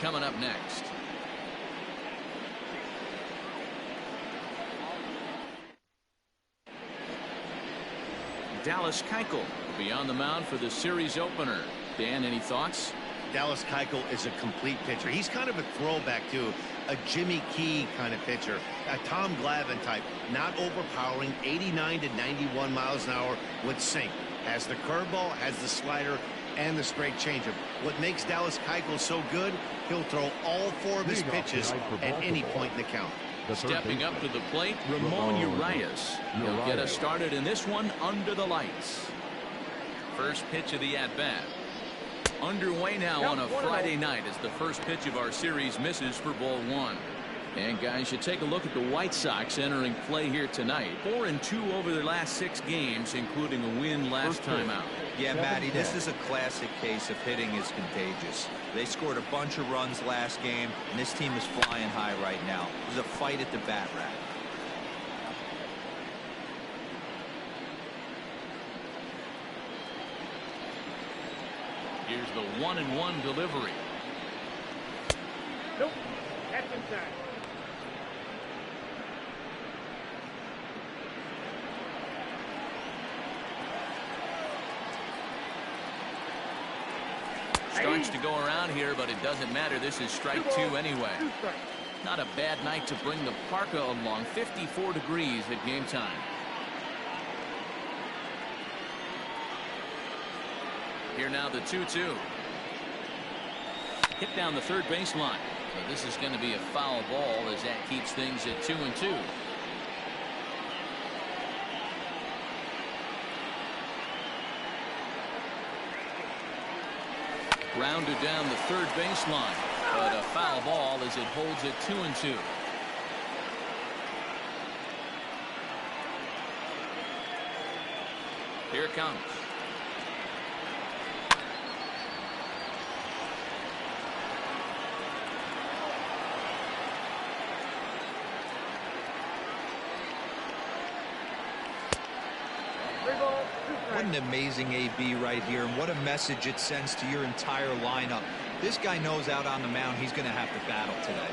coming up next. Dallas Keuchel will be on the mound for the series opener. Dan, any thoughts? Dallas Keuchel is a complete pitcher. He's kind of a throwback to a Jimmy Key kind of pitcher, a Tom Glavine type, not overpowering, 89 to 91 miles an hour with sink. Has the curveball, has the slider, and the straight changeup. What makes Dallas Keuchel so good, he'll throw all 4 of his pitches at any point in the count. Stepping up to the plate, Ramon Urias. He'll get us started in this one under the lights. First pitch of the at-bat. Underway now on a Friday night as the first pitch of our series misses for ball 1. And guys, you take a look at the White Sox entering play here tonight. 4-2 over their last 6 games, including a win last time out. Yeah, Matty, this is a classic case of hitting is contagious. They scored a bunch of runs last game, and this team is flying high right now. There's a fight at the bat rack. Here's the 1-1 delivery. Nope, that's inside. Starts to go around here, but it doesn't matter. This is strike 2 anyway. Not a bad night to bring the parka along. 54 degrees at game time. Here now the 2-2. Hit down the third baseline. So this is going to be a foul ball as that keeps things at 2-2. Rounded down the third baseline, but a foul ball as it holds it 2-2. Here it comes. What an amazing AB right here, and what a message it sends to your entire lineup. This guy knows out on the mound he's going to have to battle today.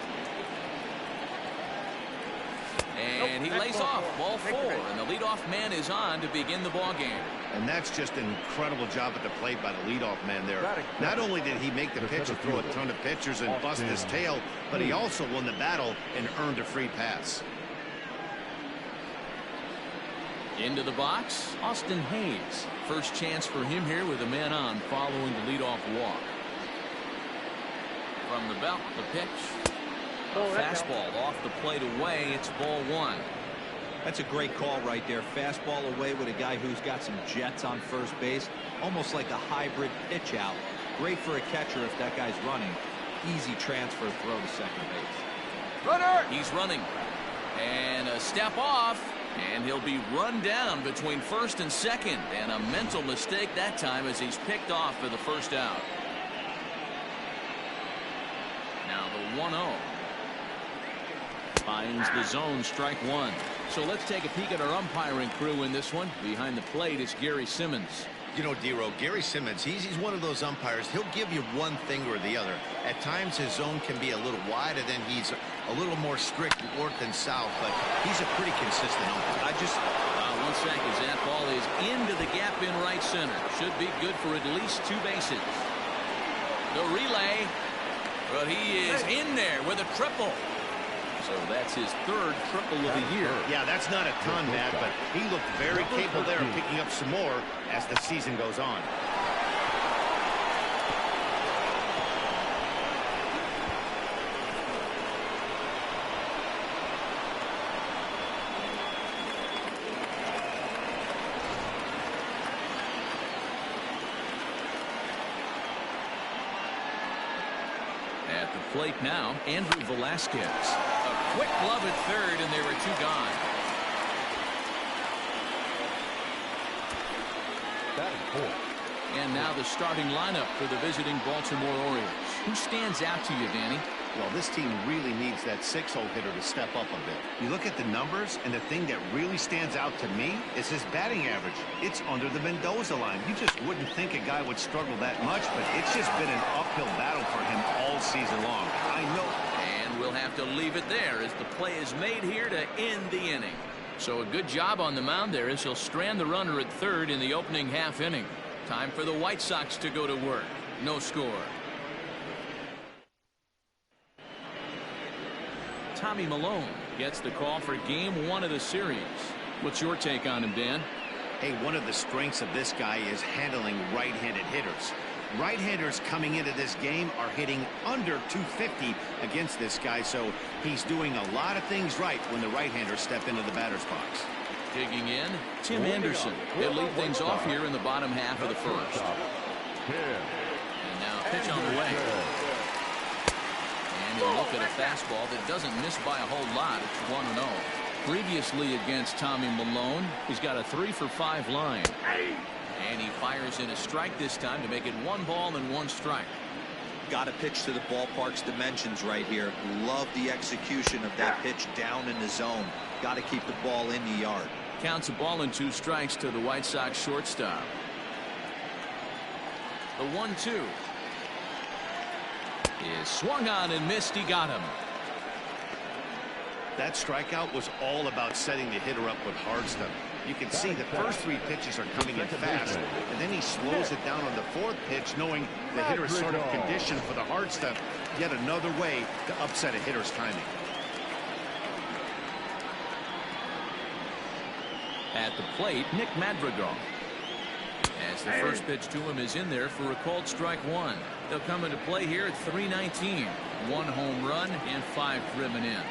And he lays off ball 4, and the leadoff man is on to begin the ball game. And that's just an incredible job at the plate by the leadoff man there. Not only did he make the pitch and throw a ton of pitchers and bust his tail, but he also won the battle and earned a free pass. Into the box, Austin Hayes. First chance for him here with a man on following the leadoff walk. From the belt, the pitch. Fastball off the plate away. It's ball 1. That's a great call right there. Fastball away with a guy who's got some jets on first base. Almost like a hybrid pitch out. Great for a catcher if that guy's running. Easy transfer throw to second base. Runner! He's running. And a step off. And he'll be run down between first and second. And a mental mistake that time as he's picked off for the first out. Now the 1-0. Finds the zone, strike 1. So let's take a peek at our umpiring crew in this one. Behind the plate is Gary Simmons. You know, D-Row, Gary Simmons, he's one of those umpires. He'll give you one thing or the other. At times his zone can be a little wide, and then he's a little more strict north and south, but he's a pretty consistent umpire. One sec as that ball is into the gap in right center. Should be good for at least 2 bases. The relay, but he is in there with a triple. So that's his 3rd triple of the year. Yeah, that's not a ton, Matt, but he looked very capable there of picking up some more as the season goes on. At the plate now, Andrew Velasquez. A quick glove at third, and there were 2 gone. And now the starting lineup for the visiting Baltimore Orioles. Who stands out to you, Danny? Well, this team really needs that 6-hole hitter to step up a bit. You look at the numbers, and the thing that really stands out to me is his batting average. It's under the Mendoza line. You just wouldn't think a guy would struggle that much, but it's just been an uphill battle for him all season long. I know. And we'll have to leave it there as the play is made here to end the inning. So a good job on the mound there as he'll strand the runner at third in the opening half inning. Time for the White Sox to go to work. No score. Tommy Milone gets the call for game 1 of the series. What's your take on him, Dan? Hey, one of the strengths of this guy is handling right-handed hitters. Right-handers coming into this game are hitting under 250 against this guy, so he's doing a lot of things right when the right-handers step into the batter's box. Digging in, Tim Anderson. He'll lead things off here in the bottom half of the first. And now pitch on the way. And he'll look at a fastball that doesn't miss by a whole lot. It's 1-0. Previously against Tommy Milone, he's got a 3-for-5 line. And he fires in a strike this time to make it 1 ball and 1 strike. Got to pitch to the ballpark's dimensions right here. Love the execution of that pitch down in the zone. Got to keep the ball in the yard. Counts a ball and 2 strikes to the White Sox shortstop. The 1-2 is swung on and missed. He got him. That strikeout was all about setting the hitter up with hard stuff. You can see the first 3 pitches are coming in fast, and then he slows it down on the 4th pitch, knowing the hitter is sort of conditioned for the hard stuff. Yet another way to upset a hitter's timing. At the plate, Nick Madrigal. As the first pitch to him is in there for a called strike 1. They'll come into play here at 3:19. 1 home run and 5 driven in.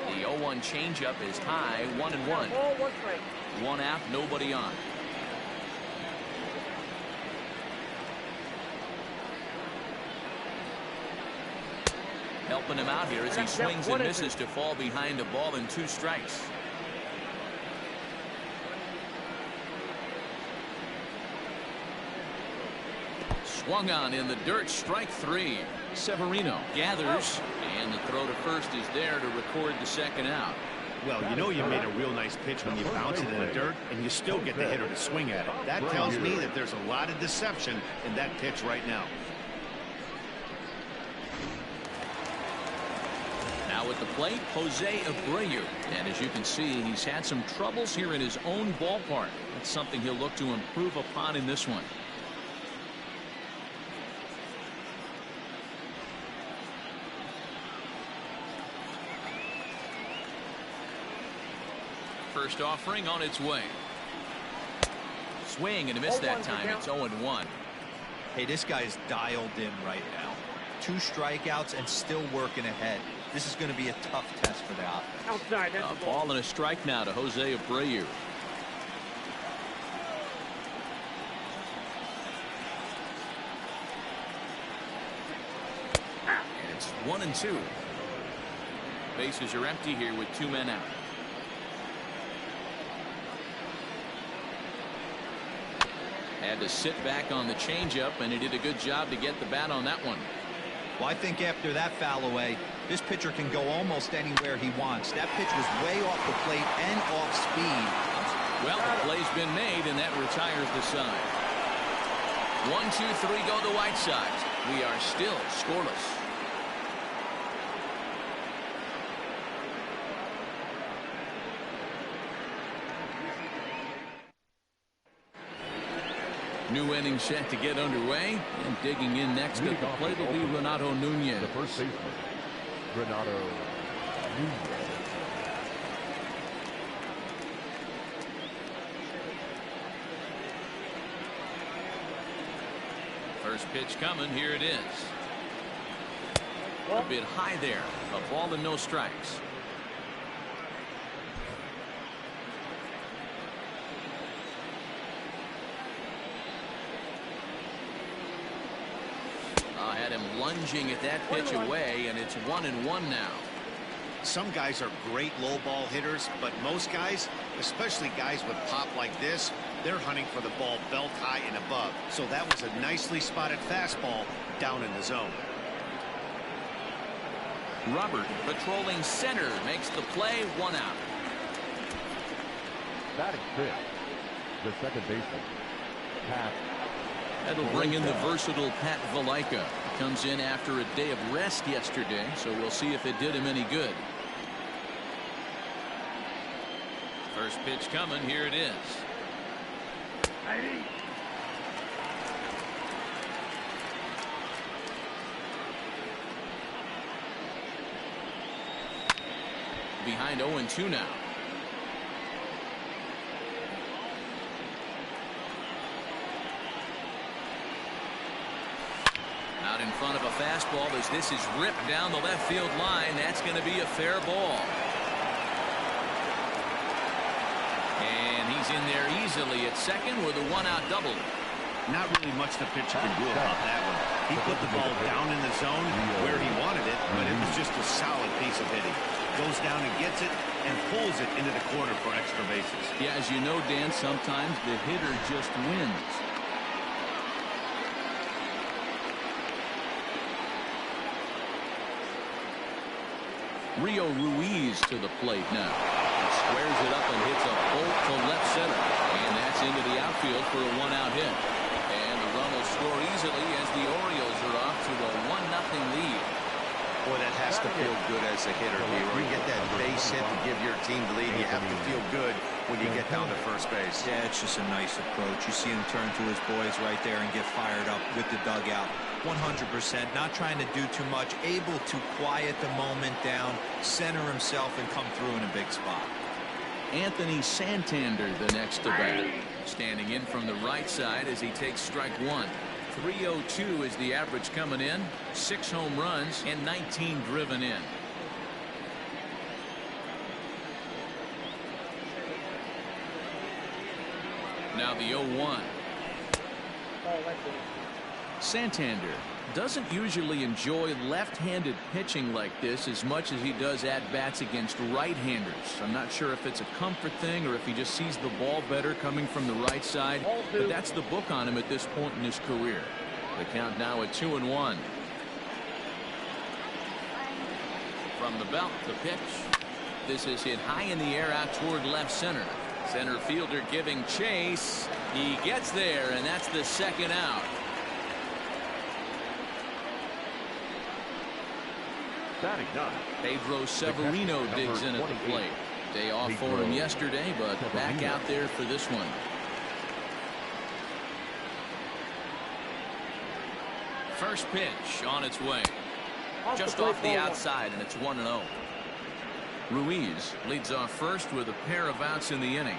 The 0-1 changeup is high, 1-1. 1 out, nobody on. Helping him out here as he swings and misses to fall behind a ball and 2 strikes. Swung on in the dirt, strike 3. Severino gathers, and the throw to first is there to record the 2nd out. Well, you know you made a real nice pitch when you bounce it in the dirt and you still get the hitter to swing at it. That tells me that there's a lot of deception in that pitch right now. Now at the plate, Jose Abreu. And as you can see, he's had some troubles here in his own ballpark. That's something he'll look to improve upon in this one. First offering on its way. Swing and a miss that time. It's 0-1. Hey, this guy's dialed in right now. 2 strikeouts and still working ahead. This is going to be a tough test for the offense. Outside, that's A ball and a strike now to Jose Abreu. And it's 1-2. Bases are empty here with 2 men out. Had to sit back on the changeup, and he did a good job to get the bat on that one. Well, I think after that foul away, this pitcher can go almost anywhere he wants. That pitch was way off the plate and off speed. Well, the play's been made, and that retires the side. 1-2-3 go the White Sox. We are still scoreless. New inning set to get underway, and digging in next at the plate will be Renato Nunez. The first baseman, Renato Nunez. First pitch coming. Here it is. A bit high there. A ball and no strikes. Had him lunging at that pitch away, and it's 1-1 now. Some guys are great low ball hitters, but most guys, especially guys with pop like this, They're hunting for the ball belt high and above. So that was a nicely spotted fastball down in the zone. Robert, patrolling center, makes the play, 1 out. Batting fifth, the second baseman, Pat. That'll bring in the versatile Pat Valaika. Comes in after a day of rest yesterday, so we'll see if it did him any good. First pitch coming, here it is. Behind 0-2 now. Out in front of a fastball as this is ripped down the left field line. That's going to be a fair ball. And he's in there easily at second with a 1-out double. Not really much the pitcher could do about that one. He put the ball down in the zone where he wanted it, but it was just a solid piece of hitting. Goes down and gets it and pulls it into the corner for extra bases. Yeah, as you know, Dan, sometimes the hitter just wins. Rio Ruiz to the plate now. He squares it up and hits a bolt to left center. And that's into the outfield for a 1-out hit. And the run will score easily as the Orioles are off to a 1-0 lead. Boy, that has to feel good as a hitter, Leroy. You get that base hit to give your team the lead. You have to feel good when you get down to first base. Yeah, it's just a nice approach. You see him turn to his boys right there and get fired up with the dugout. 100%, not trying to do too much, able to quiet the moment down, center himself, and come through in a big spot. Anthony Santander the next to bat. Standing in from the right side as he takes strike 1. 302 is the average coming in. 6 home runs and 19 driven in. Now the 0-1. Santander doesn't usually enjoy left-handed pitching like this as much as he does at-bats against right-handers. I'm not sure if it's a comfort thing or if he just sees the ball better coming from the right side, but that's the book on him at this point in his career. The count now at 2-1. From the belt, the pitch. This is hit high in the air out toward left center. Center fielder giving chase. He gets there, and that's the 2nd out. Pedro Severino digs in at the plate. Day off for him yesterday, but back out there for this one. First pitch on its way. Just off the outside, and it's 1-0. Ruiz leads off first with a pair of outs in the inning.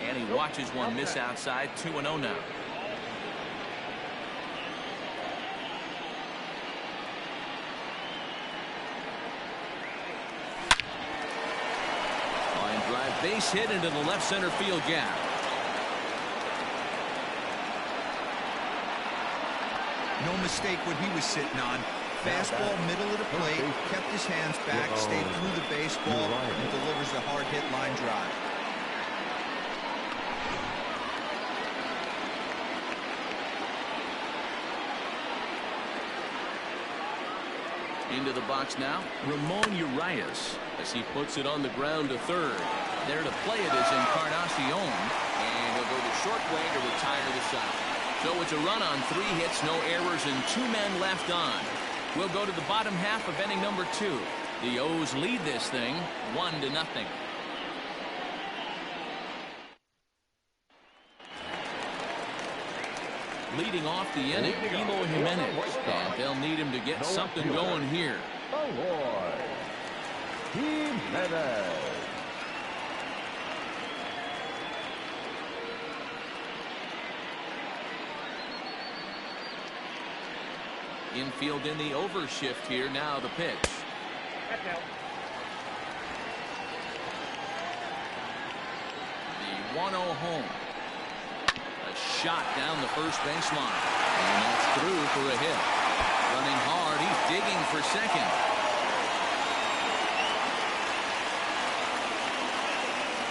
And he watches one miss outside. 2-0 now. Line drive, base hit into the left center field gap. No mistake what he was sitting on. Fastball middle of the plate, kept his hands back, stayed through the baseball, and delivers a hard hit line drive. Into the box now, Ramon Urias, as he puts it on the ground to third. There to play it is Encarnacion, and he'll go the short way to retire the side. So it's a run on 3 hits, no errors, and 2 men left on. We'll go to the bottom half of inning number 2. The O's lead this thing 1-0. Leading off the inning, Eloy Jimenez, and they'll need him to get something going here. Jimenez. Infield in the overshift here. Now the pitch. The 1-0 home. A shot down the first baseline. And that's through for a hit. Running hard. He's digging for second.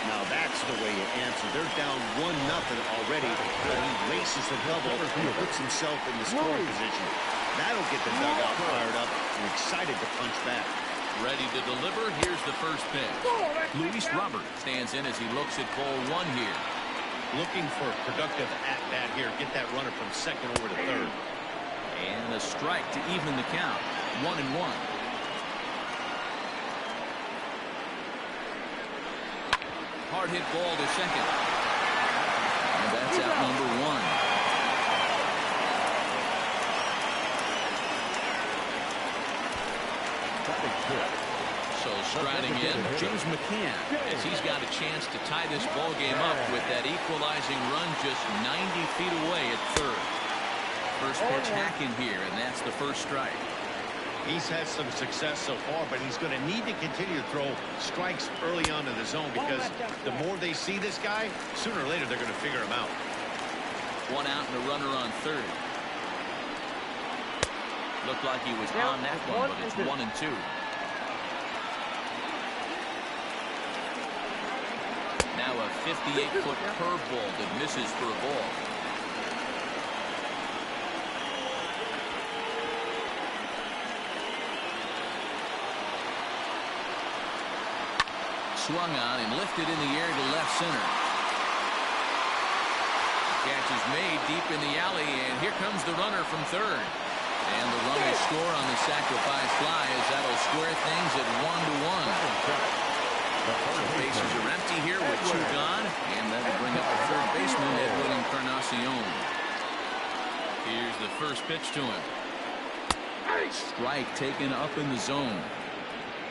Now that's the way you answer. They're down 1-0 already, but he races the double and puts himself in the scoring position. That'll get the dugout fired up and excited to punch back. Ready to deliver. Here's the first pitch. Luis Robert stands in as he looks at ball one here. Looking for a productive at-bat here. Get that runner from second over to third. And a strike to even the count. 1-1. Hard hit ball to second. And that's out number one. So striding in, James McCann, as he's got a chance to tie this ball game up with that equalizing run just 90 feet away at third. First pitch hacking here, and that's the first strike. He's had some success so far, but he's going to need to continue to throw strikes early on in the zone because the more they see this guy, sooner or later they're going to figure him out. One out and a runner on third. Looked like he was on that one, but it's 1-2. Now a 58-foot curveball that misses for a ball. Swung on and lifted in the air to left center. Catch is made deep in the alley, and here comes the runner from third. And the run will score on the sacrifice fly as that'll square things at 1-1. So bases are empty here with two gone, and that'll bring up the third baseman, Edwin Encarnacion. Here's the first pitch to him. Strike taken up in the zone.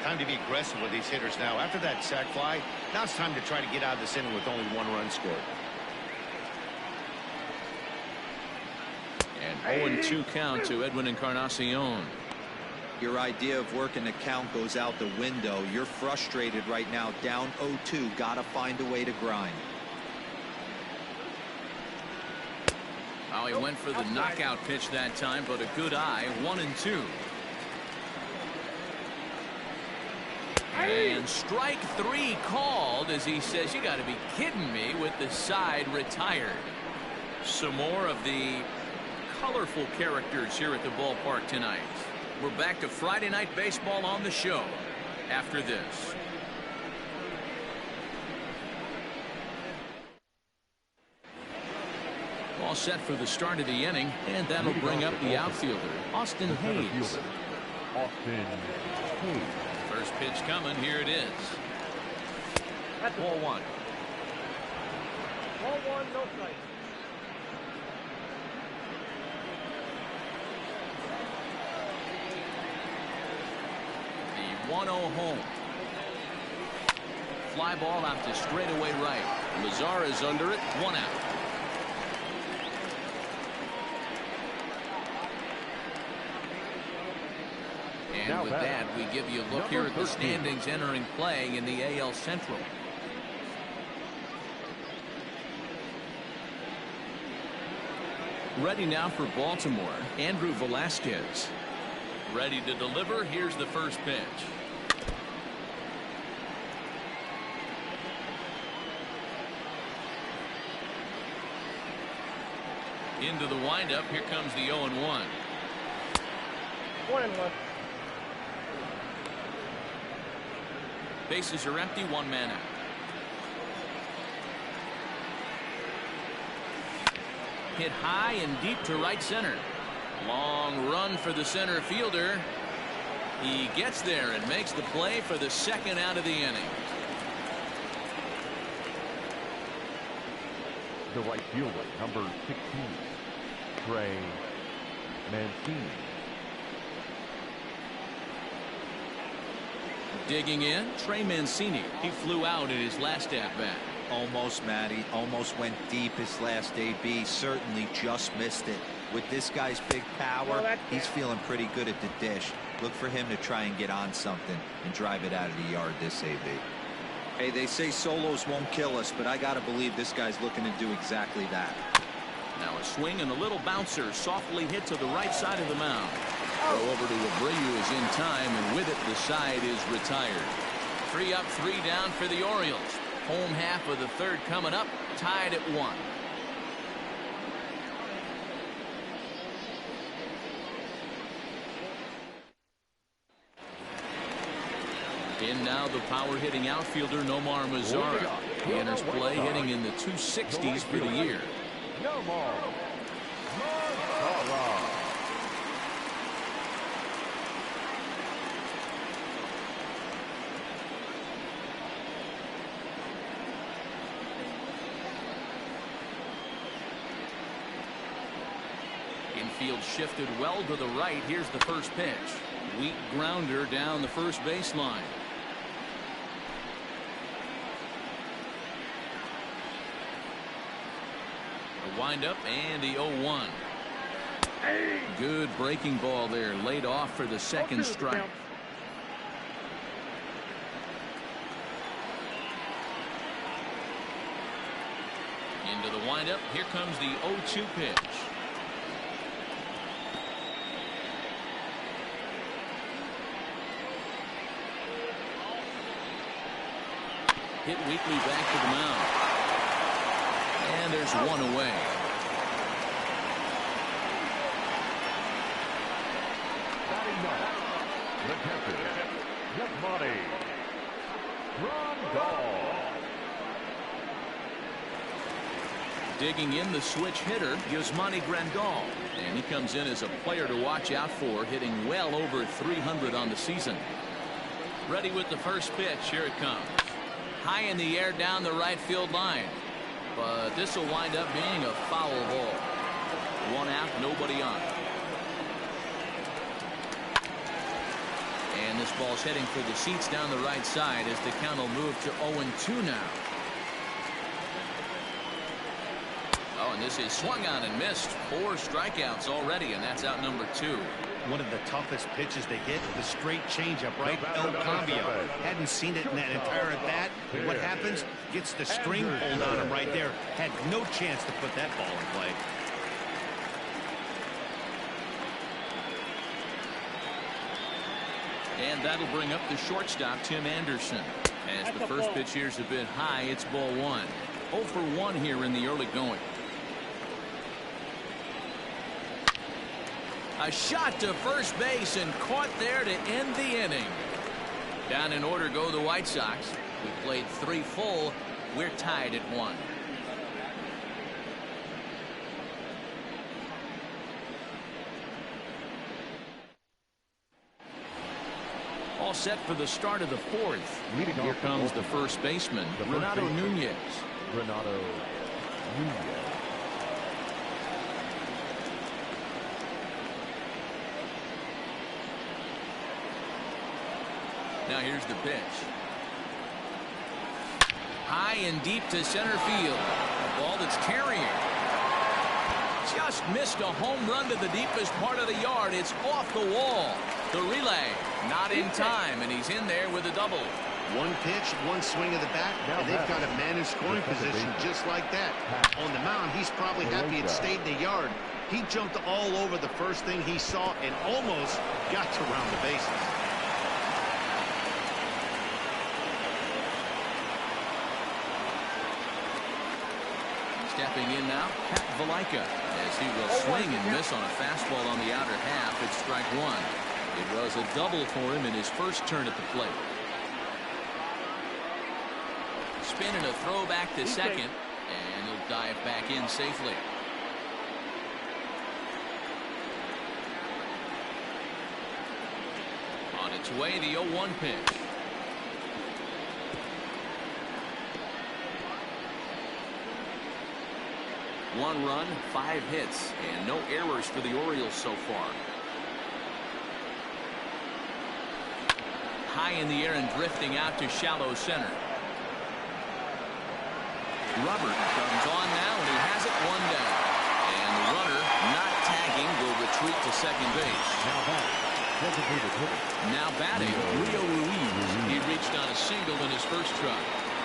Time to be aggressive with these hitters now. After that sac fly, now it's time to try to get out of this inning with only one run scored. And 0-2 count to Edwin Encarnacion. Your idea of working the count goes out the window. You're frustrated right now, down 0-2. Gotta find a way to grind. Well, he went for the knockout pitch that time, but a good eye. 1-2. And strike three called as he says, you got to be kidding me, with the side retired. Some more of the colorful characters here at the ballpark tonight. We're back to Friday Night Baseball on the show after this. All set for the start of the inning, and that'll bring up the outfielder, Austin Hayes. Austin Hayes. First pitch coming. Here it is. Ball one. Ball one, no strike. The 1-0 home. Fly ball out to straightaway right. Lazar is under it. 1 out. And with that, we give you a look here at the standings entering play in the AL Central. Ready now for Baltimore, Andrew Velasquez. Ready to deliver. Here's the first pitch. Into the windup. Here comes the 0-1. 1-1. Bases are empty. One man out. Hit high and deep to right center. Long run for the center fielder. He gets there and makes the play for the second out of the inning. The right fielder, number 16, Trey Mancini. Digging in, Trey Mancini. He flew out in his last at-bat. Almost, Matty. Almost went deep his last AB. Certainly just missed it. With this guy's big power, he's feeling pretty good at the dish. Look for him to try and get on something and drive it out of the yard this AB. Hey, they say solos won't kill us, but I got to believe this guy's looking to do exactly that. Now a swing and a little bouncer softly hit to the right side of the mound. Throw over to Abreu is in time, and with it, the side is retired. 3 up, 3 down for the Orioles. Home half of the third coming up, tied at 1. In now the power-hitting outfielder Nomar Mazara. He enters play hitting in the 260s for the year. Nomar Mazara. Infield shifted well to the right. Here's the first pitch. Weak grounder down the first baseline. The windup and the 0-1. Good breaking ball there, laid off for the second strike. Into the windup. Here comes the 0-2 pitch. Hit weakly back to the mound. And there's one away. Batting ninth, the catcher, Yasmani Grandal. Digging in the switch hitter, Yasmani Grandal. And he comes in as a player to watch out for, hitting well over 300 on the season. Ready with the first pitch. Here it comes. High in the air down the right field line. But this will wind up being a foul ball. 1 out, nobody on. And this ball's heading for the seats down the right side as the count will move to 0-2 now. Oh, and this is swung on and missed. 4 strikeouts already, and that's out number 2. One of the toughest pitches they hit, the straight changeup, right? El Cambio. Hadn't seen it in that entire at bat. What happens? Gets the string pulled on him right there. Had no chance to put that ball in play. And that'll bring up the shortstop, Tim Anderson. As the first pitch here's a bit high, it's ball 1. 0 for 1 here in the early going. A shot to first base and caught there to end the inning. Down in order go the White Sox. We played 3 full. We're tied at 1. All set for the start of the 4th. Here comes the first baseman, Renato Nunez. Renato Nunez. Now here's the pitch. High and deep to center field. A ball that's carrying. Just missed a home run to the deepest part of the yard. It's off the wall. The relay not in time, and he's in there with a double. 1 pitch, 1 swing of the bat, and they've got a man in scoring position just like that. On the mound, he's probably happy it stayed in the yard. He jumped all over the first thing he saw and almost got to round the bases. Stepping in now, Pat Valaika, as he will swing and miss on a fastball on the outer half. It's strike 1. It was a double for him in his first turn at the plate. Spin and a throw back to second, and he'll dive back in safely. On its way, the 0-1 pitch. One run, 5 hits, and no errors for the Orioles so far. High in the air and drifting out to shallow center. Robert comes on now, and he has it 1 down. And the runner, not tagging, will retreat to second base. Now batting, Rio Ruiz. He reached on a single in his first try.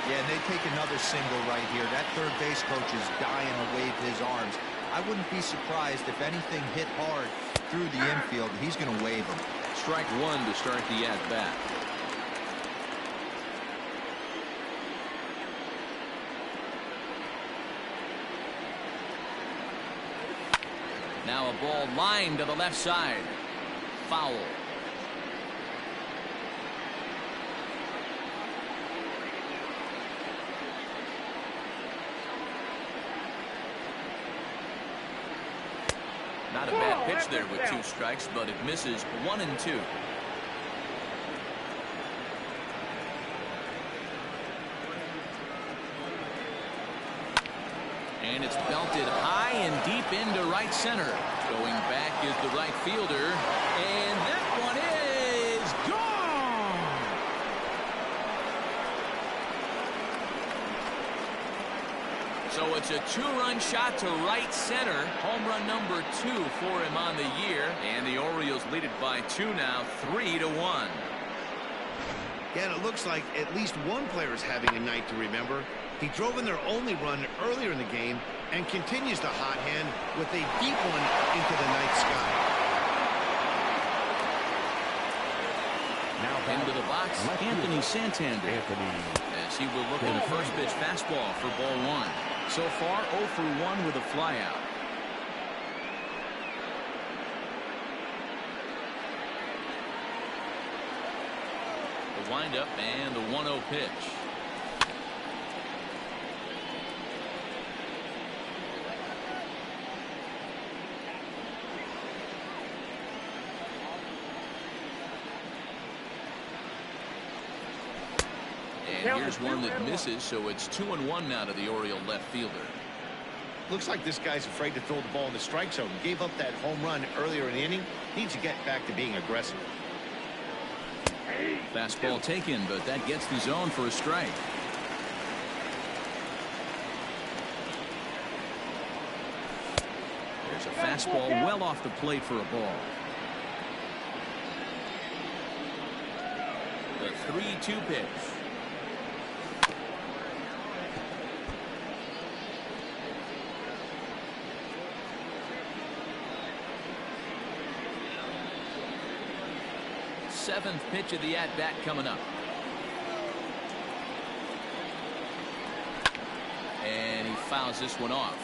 Yeah, and they take another single right here. That third base coach is dying to wave his arms. I wouldn't be surprised if anything hit hard through the infield, he's going to wave him. Strike one to start the at-bat. Now a ball lined to the left side. Foul. Not a bad pitch there with 2 strikes, but it misses 1 and 2. And it's belted high and deep into right center. Going back is the right fielder. And that one is gone. So it's a 2-run shot to right center. Home run number 2 for him on the year. And the Orioles lead it by 2 now, 3-1. Yeah, and it looks like at least one player is having a night to remember. He drove in their only run earlier in the game and continues the hot hand with a deep one into the night sky. Now into the box, Anthony Santander. As he will look at a first pitch fastball for ball 1. So far 0 for 1 with a flyout. The windup and the 1-0 pitch. And here's one that misses, so it's 2-1 now to the Oriole left fielder. Looks like this guy's afraid to throw the ball in the strike zone. Gave up that home run earlier in the inning. Needs to get back to being aggressive. Fastball taken, but that gets the zone for a strike. There's a fastball well off the plate for a ball. The 3-2 pitch. Seventh pitch of the at-bat coming up. And he fouls this one off.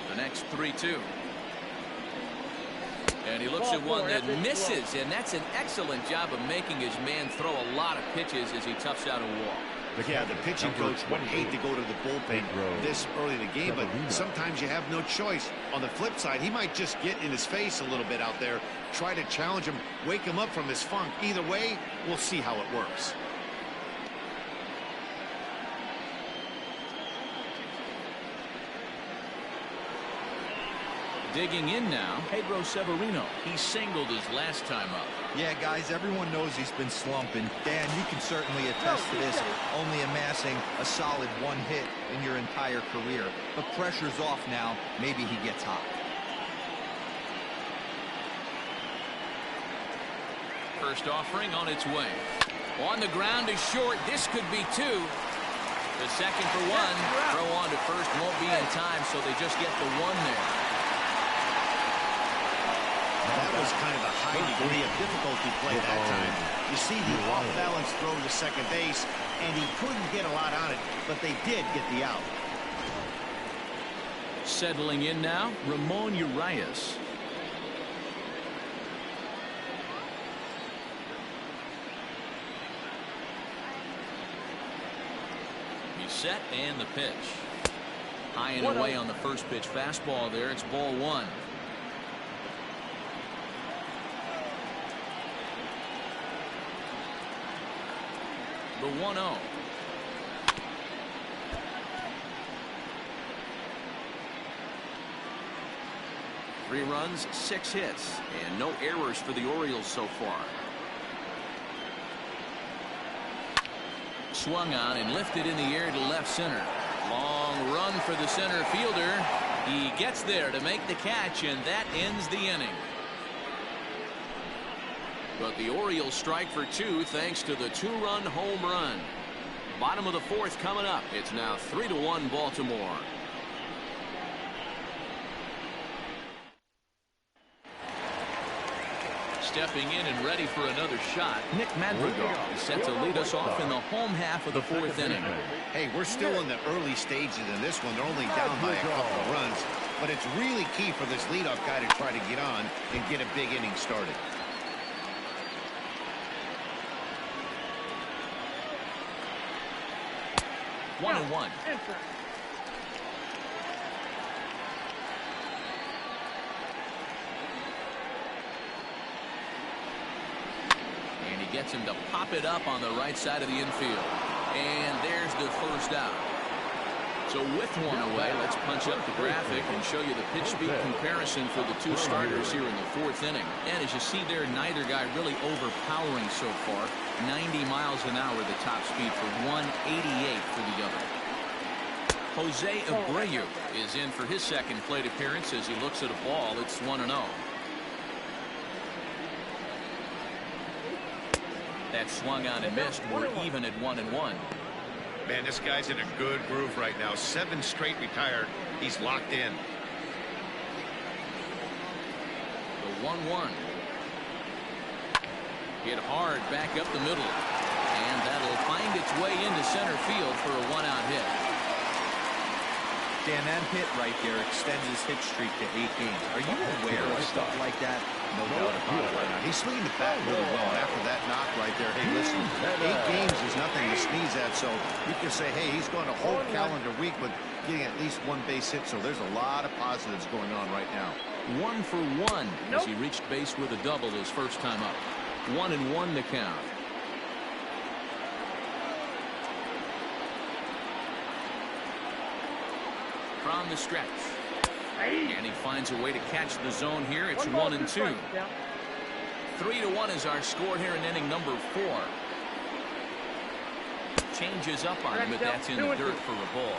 The next 3-2. And he looks at one that misses, and that's an excellent job of making his man throw a lot of pitches as he toughs out a walk. Yeah, the pitching coach would hate to go to the bullpen this early in the game, but sometimes you have no choice. On the flip side, he might just get in his face a little bit out there, try to challenge him, wake him up from his funk. Either way, we'll see how it works. Digging in now, Pedro Severino. He singled his last time up. Yeah, guys, everyone knows he's been slumping. Dan, you can certainly attest to this, only amassing a solid 1 hit in your entire career. The pressure's off now. Maybe he gets hot. First offering on its way. On the ground is short. This could be 2. The second for 1. Throw on to first won't be in time, so they just get the 1 there. That was kind of a high degree of difficulty play that time. You see the off-balance throw to second base, and he couldn't get a lot on it, but they did get the out. Settling in now, Ramon Urias. He's set and the pitch. High and away on the first pitch fastball there. It's ball 1. The 1-0. Three runs, 6 hits, and no errors for the Orioles so far. Swung on and lifted in the air to left center. Long run for the center fielder. He gets there to make the catch, and that ends the inning. But the Orioles strike for 2 thanks to the 2-run home run. Bottom of the fourth coming up. It's now 3-1 Baltimore. Stepping in and ready for another shot, Nick Madrigal is set to lead us off in the home half of the fourth inning. Hey, we're still in the early stages in this one. They're only down by a couple of runs, but it's really key for this leadoff guy to try to get on and get a big inning started. One and one. And he gets him to pop it up on the right side of the infield. And there's the first out. So with one away, let's punch up the graphic and show you the pitch speed comparison for the two starters here in the fourth inning. And as you see there, neither guy really overpowering so far. 90 miles an hour the top speed for one, 88 for the other. Jose Abreu is in for his second plate appearance as he looks at a ball. It's 1-0. That swung on and missed. We're even at 1-1. Man, this guy's in a good groove right now. 7 straight retired. He's locked in. The 1-1. Hit hard back up the middle. And that'll find its way into center field for a one-out hit. Dan, that hit right there extends his hit streak to 8 games. Are you aware of stuff like that? No doubt about it right now. He's swinging the bat really well after that knock right there. Hey, listen, 8 games is nothing to sneeze at, so you can say, hey, he's going a whole calendar week with getting at least 1 base hit, so there's a lot of positives going on right now. 1 for 1 as he reached base with a double his first time up. 1-1 to count. From the stretch. And he finds a way to catch the zone here. It's 1-2. 3-1 is our score here in inning number 4. Changes up on him, but that's in the dirt for a ball.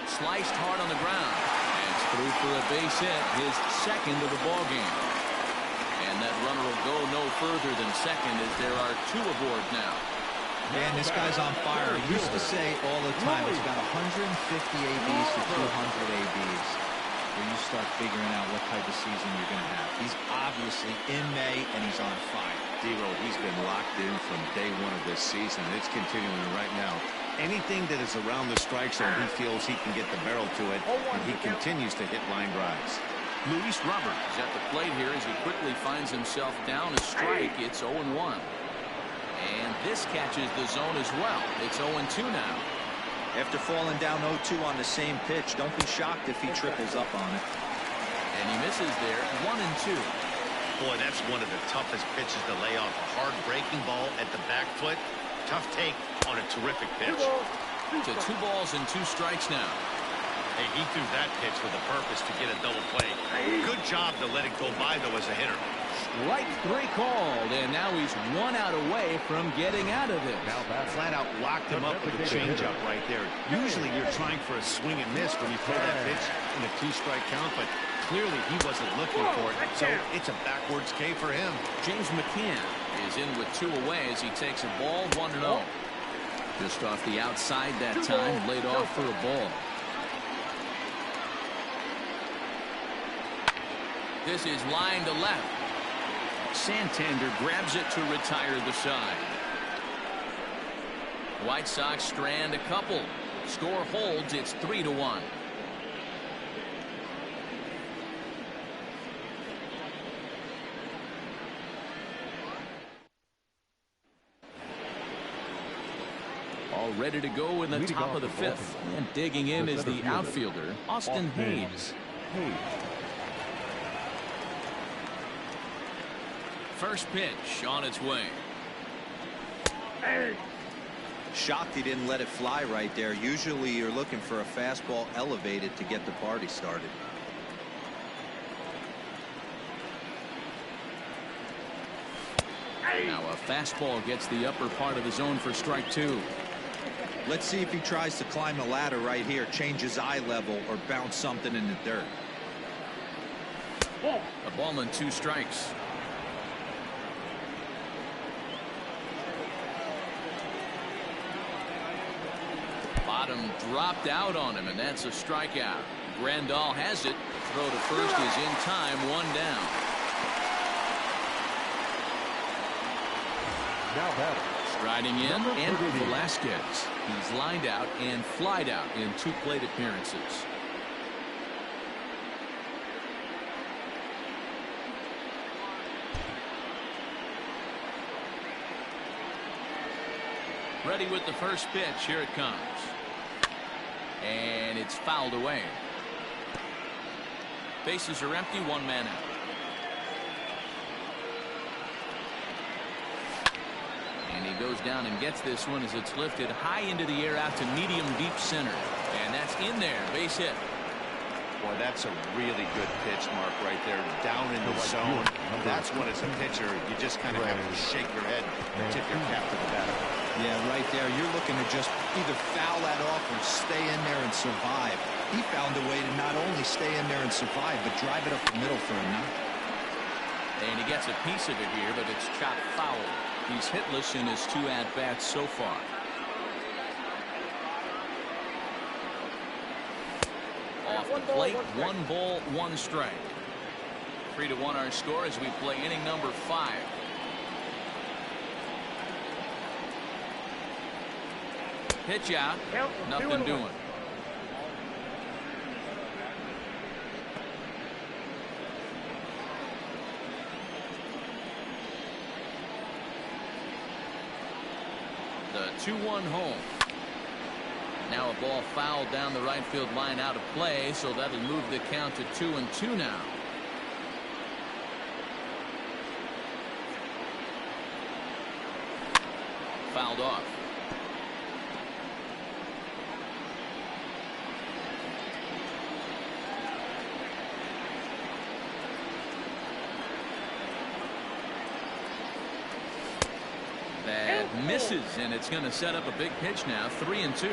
Sliced hard on the ground. And it's through for a base hit, his second of the ball game. And that runner will go no further than second as there are 2 aboard now. Man, this guy's on fire. He used to say all the time he's got 150 ABs to 200 ABs. Where you start figuring out what type of season you're going to have. He's obviously in May and he's on fire. D-Roll, he's been locked in from day 1 of this season. It's continuing right now. Anything that is around the strike zone, he feels he can get the barrel to it, and he continues to hit line drives. Luis Robert is at the plate here as he quickly finds himself down a strike. It's 0-1. And this catches the zone as well. It's 0-2 now. After falling down 0-2 on the same pitch, don't be shocked if he triples up on it. And he misses there. 1-2. Boy, that's one of the toughest pitches to lay off. A hard breaking ball at the back foot. Tough take on a terrific pitch. To 2 balls and 2 strikes now. Hey, he threw that pitch with a purpose to get a double play. Good job to let it go by, though, as a hitter. Strike 3 called, and now he's 1 out away from getting out of this. Flat out locked him up with a changeup right there. Usually you're trying for a swing and miss when you throw that pitch in a 2-strike count, but clearly he wasn't looking for it, so it's a backwards K for him. James McCann is in with 2 away as he takes a ball. 1-0. Just off the outside that time, laid off for a ball. This is line to left. Santander grabs it to retire the side. White Sox strand a couple. Score holds. It's 3-1. All ready to go in the top of the 5th. And digging in is the outfielder, Austin Hayes. First pitch on its way. Shocked he didn't let it fly right there. Usually you're looking for a fastball elevated to get the party started. Now a fastball gets the upper part of the zone for strike 2. Let's see if he tries to climb the ladder right here, change his eye level, or bounce something in the dirt. A ball and 2 strikes. Bottom dropped out on him, and that's a strikeout. Grandal has it. Throw to first is in time. 1 down. Now batting. Striding in, Andrew Velasquez. He's lined out and flied out in 2 plate appearances. Ready with the first pitch. Here it comes. And it's fouled away. Bases are empty. 1 man out. And he goes down and gets this one as it's lifted high into the air out to medium deep center. And that's in there. Base hit. Boy, that's a really good pitch, Mark, right there. Down in the zone. That's when, as a pitcher, you just kind of have to shake your head and tip your cap to the batter. Yeah, right there. You're looking to just either foul that off or stay in there and survive. He found a way to not only stay in there and survive, but drive it up the middle for a knock. And he gets a piece of it here, but it's chopped foul. He's hitless in his 2 at-bats so far. Off the plate, 1 ball, 1 strike. 3-1 our score as we play inning number 5. Pitch out. Nothing doing. The 2-1 home. Now a ball fouled down the right field line out of play, so that'll move the count to 2-2 now. Fouled off. That misses, and it's going to set up a big pitch now. 3-2.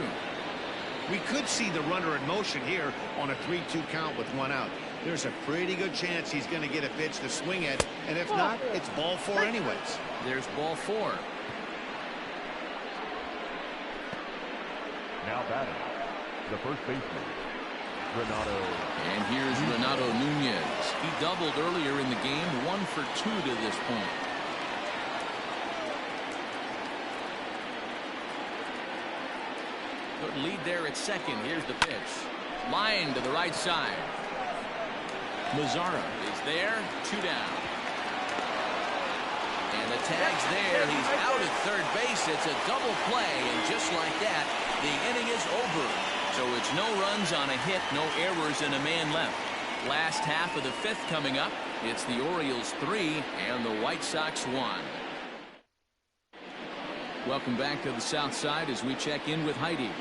We could see the runner in motion here on a 3-2 count with 1 out. There's a pretty good chance he's going to get a pitch to swing at, and if not, it's ball 4 anyways. There's ball 4. Now batting. The first baseman, Renato. And here's Renato Nunez. He doubled earlier in the game. 1 for 2 to this point. Good lead there at second. Here's the pitch. Line to the right side. Mazzara is there. 2 down. And the tag's there. He's out at third base. It's a double play. And just like that, the inning is over. So it's no runs on a hit, no errors, and a man left. Last half of the 5th coming up. It's the Orioles 3 and the White Sox 1. Welcome back to the South Side as we check in with Heidi.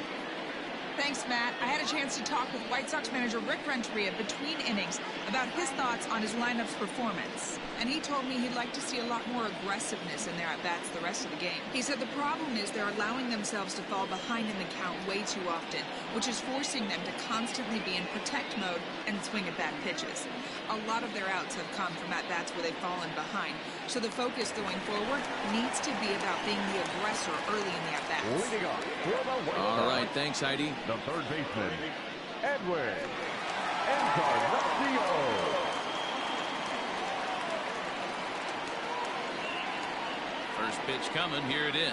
Thanks, Matt. I had a chance to talk with White Sox manager Rick Renteria between innings about his thoughts on his lineup's performance. And he told me he'd like to see a lot more aggressiveness in their at-bats the rest of the game. He said the problem is they're allowing themselves to fall behind in the count way too often, which is forcing them to constantly be in protect mode and swing at bad pitches. A lot of their outs have come from at-bats where they've fallen behind. So the focus going forward needs to be about being the aggressor early in the at-bats. All right, thanks, Heidi. The third baseman, Edwin Encarnacion. First pitch coming. Here it is.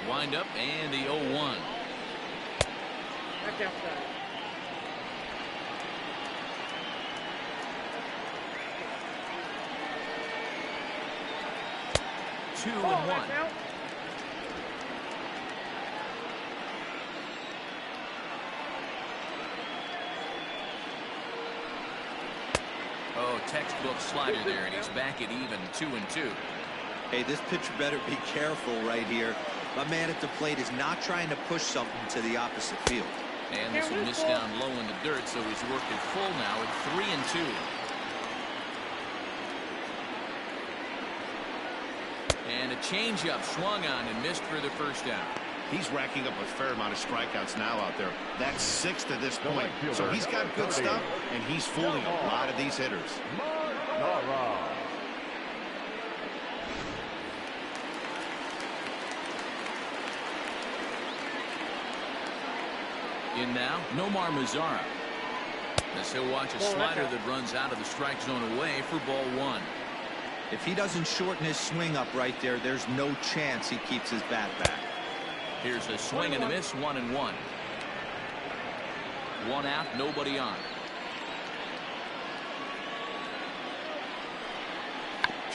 The windup and the 0-1. That's outside. Two and 1. Oh, textbook slider there, and he's back at even 2-2. Hey, this pitcher better be careful right here. My man at the plate is not trying to push something to the opposite field. And this one missed down low in the dirt, so he's worked it full now at 3-2. And a changeup swung on and missed for the first out. He's racking up a fair amount of strikeouts now out there. That's 6 to this point. So he's got good stuff, and he's fooling a lot of these hitters. In now, Nomar Mazara. As he'll watch a slider that runs out of the strike zone away for ball 1. If he doesn't shorten his swing up right there, there's no chance he keeps his bat back. Here's a swing and a miss, 1-1. 1 out, nobody on.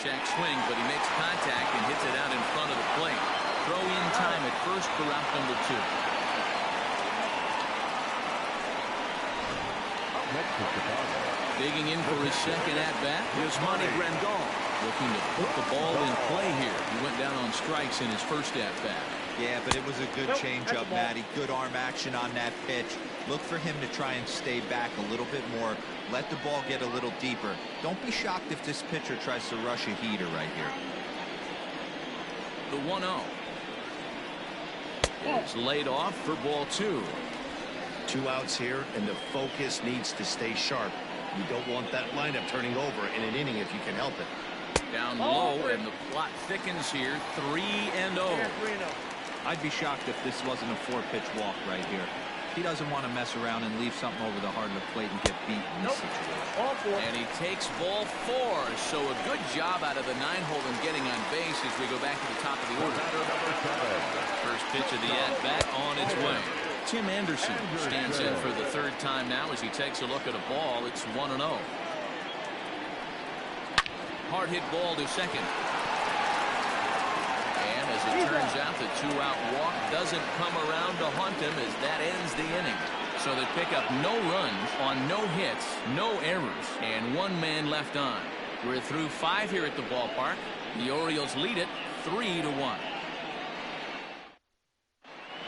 Check swing, but he makes contact and hits it out in front of the plate. Throw in time at first for out number 2. Digging in for his second at-bat, here's Monty Grandal. Looking to put the ball in play here. He went down on strikes in his first at-bat. Yeah, but it was a good changeup, Matty. Good arm action on that pitch. Look for him to try and stay back a little bit more. Let the ball get a little deeper. Don't be shocked if this pitcher tries to rush a heater right here. The 1-0. It's laid off for ball 2. 2 outs here, and the focus needs to stay sharp. You don't want that lineup turning over in an inning if you can help it. Down low, and the plot thickens here. 3-0. I'd be shocked if this wasn't a 4-pitch walk right here. He doesn't want to mess around and leave something over the heart of the plate and get beat in this situation. And he takes ball 4. So a good job out of the 9-hole in getting on base as we go back to the top of the order. First pitch of the at-bat on its way. Tim Anderson stands in for the 3rd time now as he takes a look at a ball. It's 1-0. Hard hit ball to second. And as it turns out, the 2-out walk doesn't come around to haunt him as that ends the inning. So they pick up no runs on no hits, no errors, and 1 man left on. We're through 5 here at the ballpark. The Orioles lead it 3-1.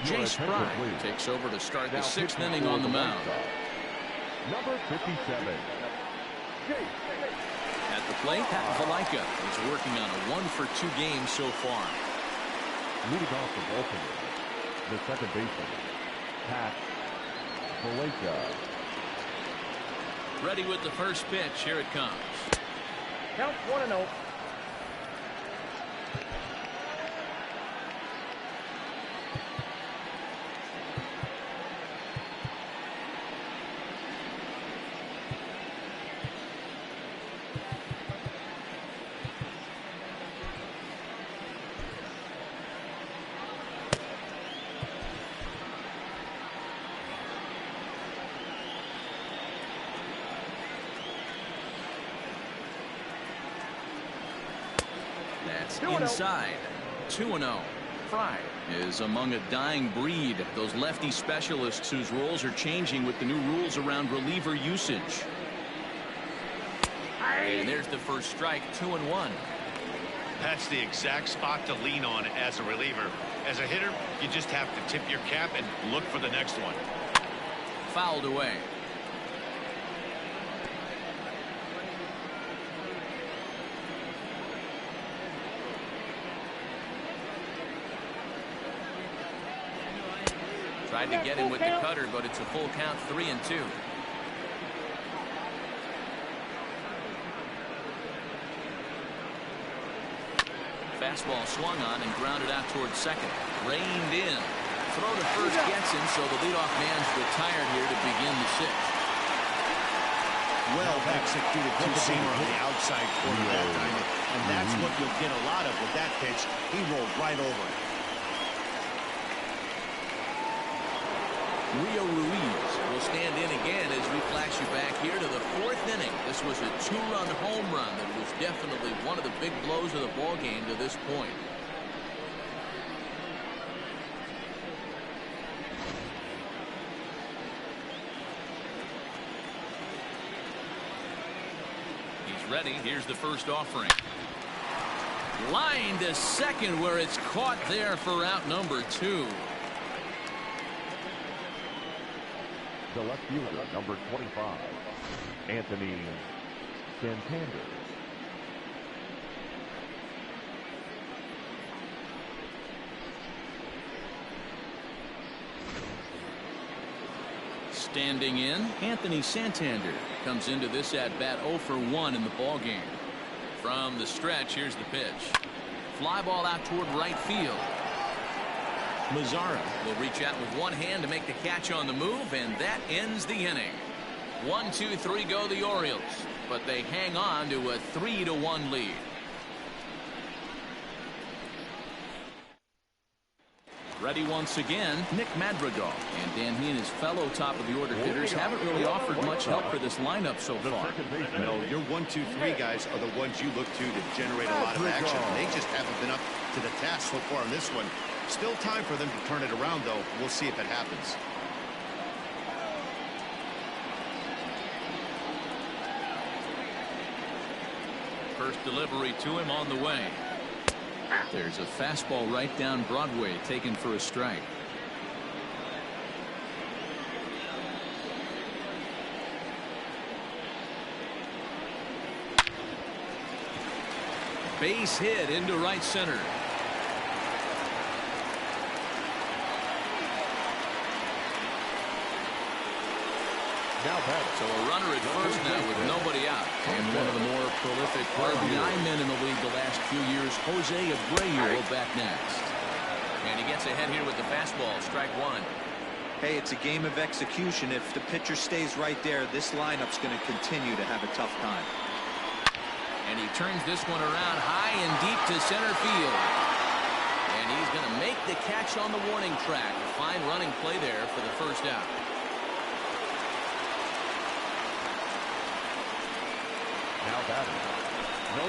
Jay Spry takes over to start the 6th inning on the mound. Number 57. At the plate, Pat Valaika is working on a 1-for-2 game so far. Leading off the Baltimore, the second baseman, Pat Valaika. Ready with the first pitch. Here it comes. Count 1-0. That's inside. 2-0. Fry is among a dying breed. Those lefty specialists whose roles are changing with the new rules around reliever usage. And there's the first strike. 2-1. That's the exact spot to lean on as a reliever. As a hitter, you just have to tip your cap and look for the next one. Fouled away. Tried to get him with the cutter, but it's a full count. 3-2. Fastball swung on and grounded out towards second. Reined in. Throw to first gets him, so the leadoff man's retired here to begin the 6th. Well executed two-seamer on the outside corner that time, and that's what you'll get a lot of with that pitch. He rolled right over it. Rio Ruiz will stand in again as we flash you back here to the 4th inning. This was a 2-run home run that was definitely one of the big blows of the ball game to this point. He's ready. Here's the first offering. Line to second where it's caught there for out number 2. The left fielder, number 25, Anthony Santander. Standing in, Anthony Santander comes into this at-bat 0 for 1 in the ballgame. From the stretch, here's the pitch. Fly ball out toward right field. Mazzara will reach out with one hand to make the catch on the move, and that ends the inning. 1, 2, 3 go the Orioles, but they hang on to a 3-1 lead. Ready once again, Nick Madrigal. And Dan, he and his fellow top-of-the-order hitters haven't really offered much help for this lineup so far. No, your 1, 2, 3 guys are the ones you look to generate a lot of action. They just haven't been up to the task so far in this one. Still time for them to turn it around, though. We'll see if it happens. First delivery to him on the way. There's a fastball right down Broadway, taken for a strike. Base hit into right center. So a runner at first now with nobody out. And one of the more prolific RBI men in the league the last few years, Jose Abreu, back next. And he gets ahead here with the fastball, strike one. Hey, it's a game of execution. If the pitcher stays right there, this lineup's going to continue to have a tough time. And he turns this one around high and deep to center field. And he's going to make the catch on the warning track. A fine running play there for the first out. Now batting. So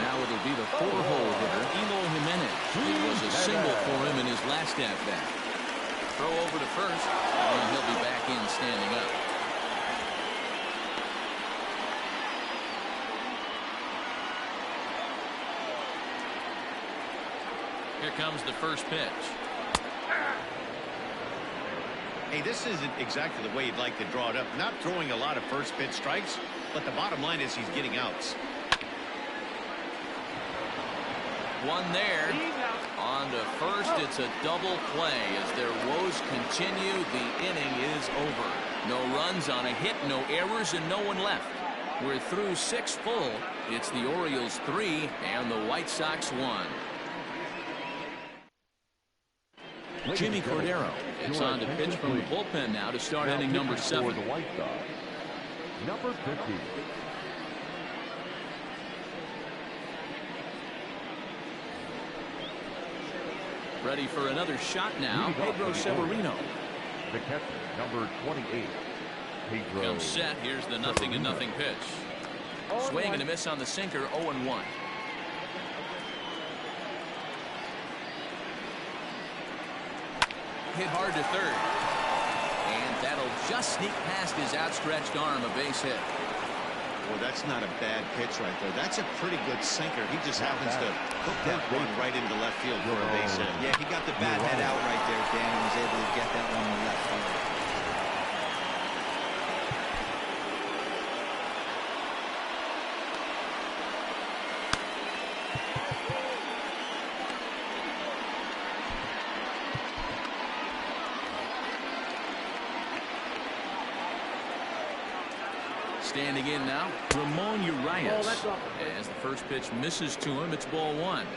now it'll be the 4-hole hitter, Eloy Jimenez. It was a single for him in his last at-bat. Throw over to first, and he'll be back in standing up. Here comes the first pitch. Hey, this isn't exactly the way you'd like to draw it up. Not throwing a lot of first pitch strikes, but the bottom line is he's getting outs. One there. On to first, it's a double play. As their woes continue, the inning is over. No runs on a hit, no errors, and no one left. We're through 6 full. It's the Orioles 3 and the White Sox 1. Jimmy Cordero is on to pitch from the bullpen now to start inning number 7. The White Sox, number 50. Ready for another shot now, Pedro Severino. The catcher, number 28. Pedro. Comes set. Here's the 0-0 pitch. Swing and a miss on the sinker, 0-1. Hit hard to third. And that'll just sneak past his outstretched arm, a base hit. Well, that's not a bad pitch right there. That's a pretty good sinker. He just happens to hook that one right into left field for a base hit. Yeah, he got the bat head out right there, Dan, and was able to get that one to left field. Standing in now, Ramon Urias. As the first pitch misses to him, it's ball 1.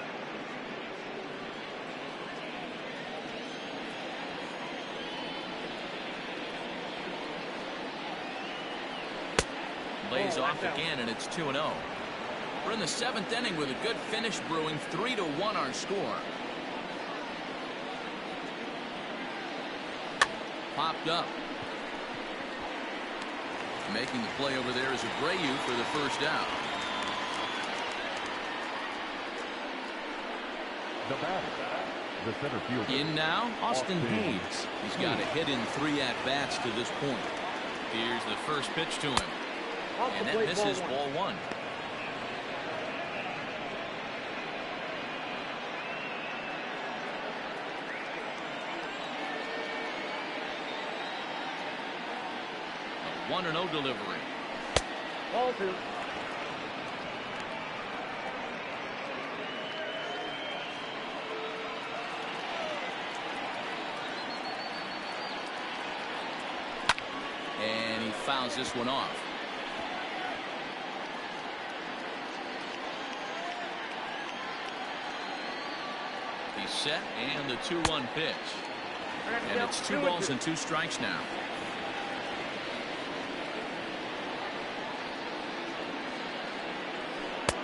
Lays off again, and it's 2-0. We're in the 7th inning with a good finish brewing. 3-1 our score. Popped up. Making the play over there is Abreu for the first out. The batter, the center fielder. In now, Austin Hayes. He's got a hit in 3 at-bats to this point. Here's the first pitch to him. And that misses ball 1. A 1-0 delivery. Ball 2. fouls this one off. He's set, and the 2-1 pitch. And it's 2 balls and 2 strikes now.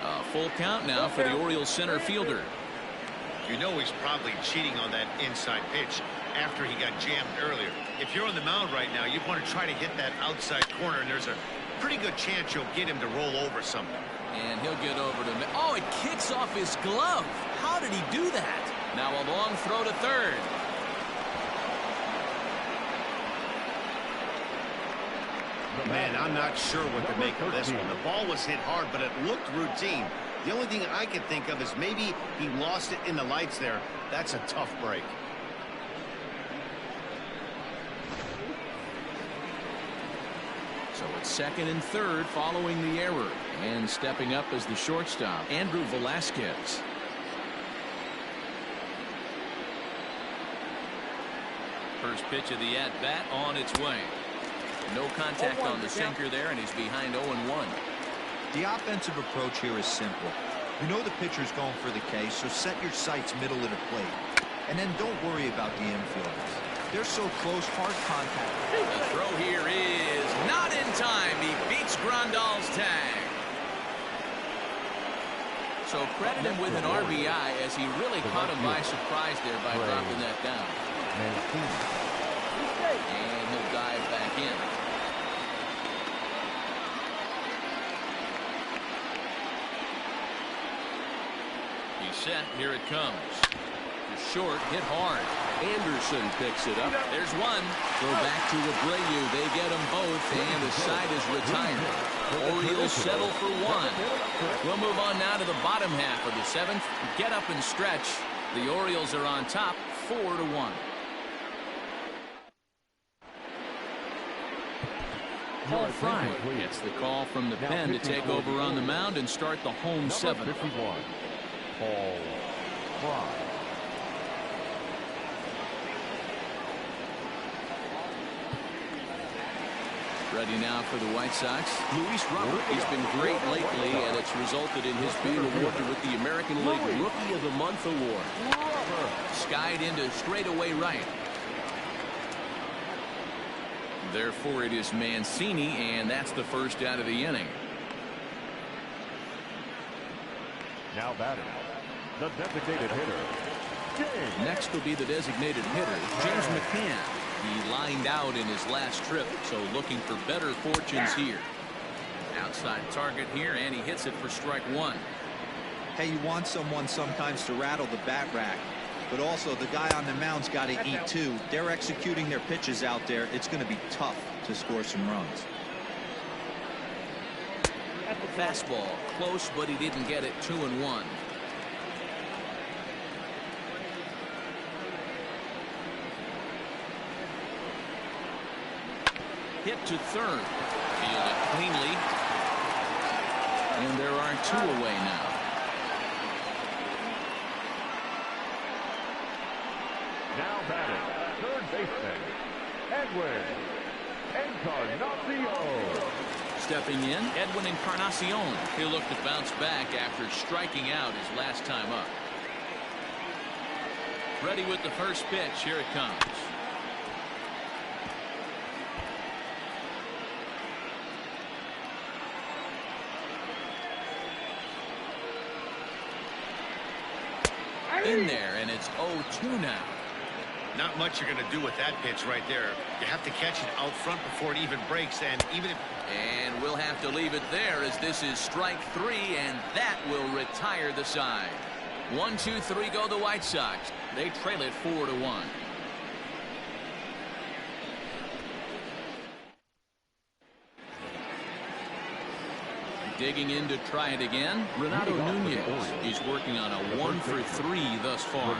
A full count now for the Orioles center fielder. You know he's probably cheating on that inside pitch after he got jammed earlier. If you're on the mound right now, you want to try to hit that outside corner, and there's a pretty good chance you'll get him to roll over something. And he'll get over to... Oh, it kicks off his glove. How did he do that? Now a long throw to third. Man, I'm not sure what to make of this one. The ball was hit hard, but it looked routine. The only thing I can think of is maybe he lost it in the lights there. That's a tough break. So it's second and third following the error. And stepping up as the shortstop, Andrew Velasquez. First pitch of the at-bat on its way. No contact on the sinker there, and he's behind 0-1. The offensive approach here is simple. You know the pitcher's going for the K, so set your sights middle of the plate. And then don't worry about the infielders. They're so close, hard contact. The throw here is not in time. He beats Grandal's tag. So credit him with an RBI, as he really caught him by surprise there by dropping that down. And he'll dive back in. He's set. Here it comes. To short, hit hard. Anderson picks it up. There's one. Throw back to Abreu. They get them both, and the side is retired. Orioles settle for one. We'll move on now to the bottom half of the 7th. Get up and stretch. The Orioles are on top, 4-1. Paul Fry gets the call from the pen to take over on the mound and start the home 7th. Paul Fry. Ready now for the White Sox. Luis Robert. He's been great lately, and it's resulted in his being awarded with the American League Rookie of the Month award. Skied into straightaway right. Therefore, it is Mancini, and that's the first out of the inning. Now batting, the designated hitter. Next will be the designated hitter, James McCann. He lined out in his last trip, so looking for better fortunes here. Outside target here, and he hits it for strike 1. Hey, you want someone sometimes to rattle the bat rack, but also the guy on the mound's got to eat too. They're executing their pitches out there. It's going to be tough to score some runs. Fastball close, but he didn't get it. 2-1. Hit to third. Fielded cleanly. And there are 2 away now. Now batting, third baseman, Edwin Encarnacion. Stepping in, Edwin Encarnacion. He'll look to bounce back after striking out his last time up. Ready with the first pitch. Here it comes. In there, and it's 0-2 now. Not much you're going to do with that pitch right there. You have to catch it out front before it even breaks, and even if... And we'll have to leave it there, as this is strike 3, and that will retire the side. 1, 2, 3 go the White Sox. They trail it 4-1. Digging in to try it again, Renato Nunez. He's working on a 1 for 3 thus far.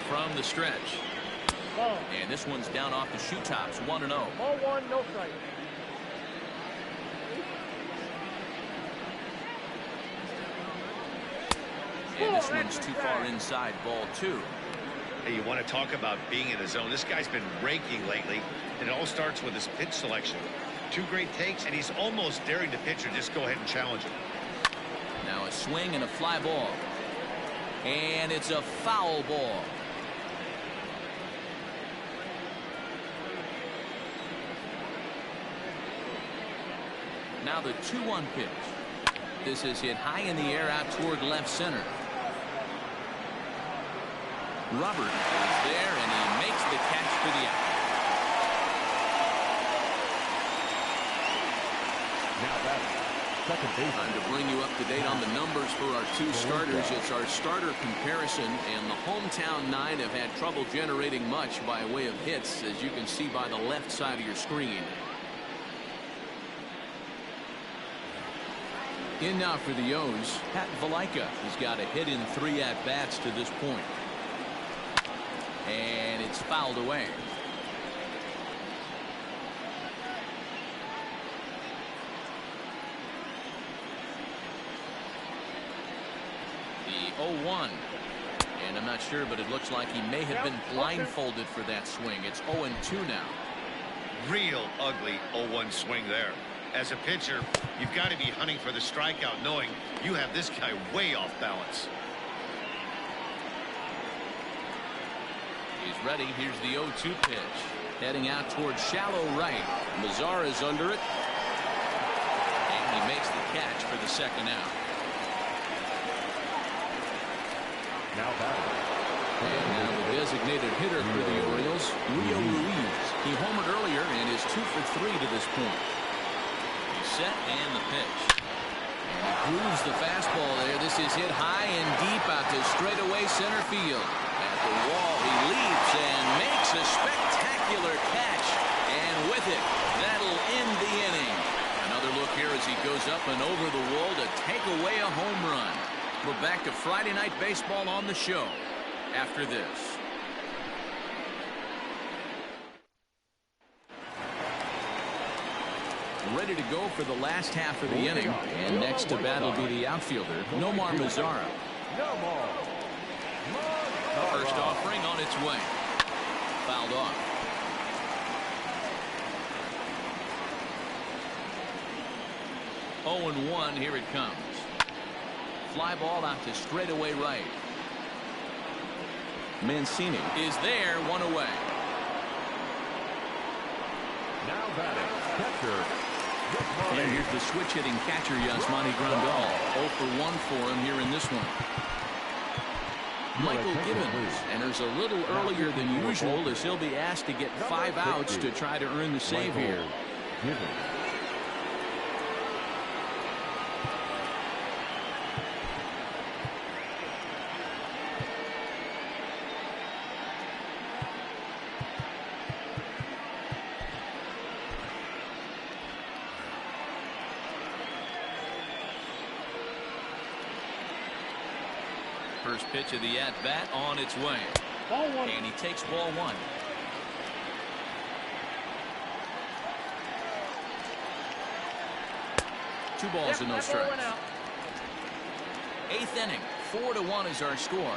From the stretch. And this one's down off the shoe tops, 1-0. Ball 1, no strike. And this one's too far inside, ball 2. Hey, you want to talk about being in the zone? This guy's been raking lately, and it all starts with his pitch selection. 2 great takes, and he's almost daring the pitcher just go ahead and challenge him. Now a swing and a fly ball. And it's a foul ball. Now the 2-1 pitch. This is hit high in the air out toward left center. Robert is there, and he makes the catch for the out. Now that's second base. Time to bring you up to date on the numbers for our 2 starters. It's our starter comparison, and the hometown 9 have had trouble generating much by way of hits, as you can see by the left side of your screen. In now for the O's, Pat Valaika has got a hit in 3 at-bats to this point. And it's fouled away. The 0-1. And I'm not sure, but it looks like he may have been blindfolded for that swing. It's 0-2 now. Real ugly 0-1 swing there. As a pitcher, you've got to be hunting for the strikeout, knowing you have this guy way off balance. He's ready. Here's the 0-2 pitch. Heading out towards shallow right. Mazara's under it. And he makes the catch for the second out. Now batting. And now the designated hitter for the Orioles, Rio Ruiz. He homered earlier and is 2 for 3 to this point. He's set and the pitch. And he grooves the fastball there. This is hit high and deep out to straightaway center field. At the wall, he leaps and makes a spectacular catch. And with it, that'll end the inning. Another look here as he goes up and over the wall to take away a home run. We're back to Friday Night Baseball on the show after this. Ready to go for the last half of the inning. And next to bat will be the outfielder, Nomar Mazara. First offering on its way. Fouled off. Oh, and 1, here it comes. Fly ball out to straightaway right. Mancini is there, 1 away. Now batting, catcher. And here's the switch-hitting catcher, Yasmani Grandal. 0 for 1 for him here in this one. Michael Gibbons enters a little earlier than usual as he'll be asked to get 5 outs to try to earn the save here. First pitch of the at-bat on its way. Ball 1. And he takes ball 1. Two balls and no strikes. 8th inning. 4-1 is our score.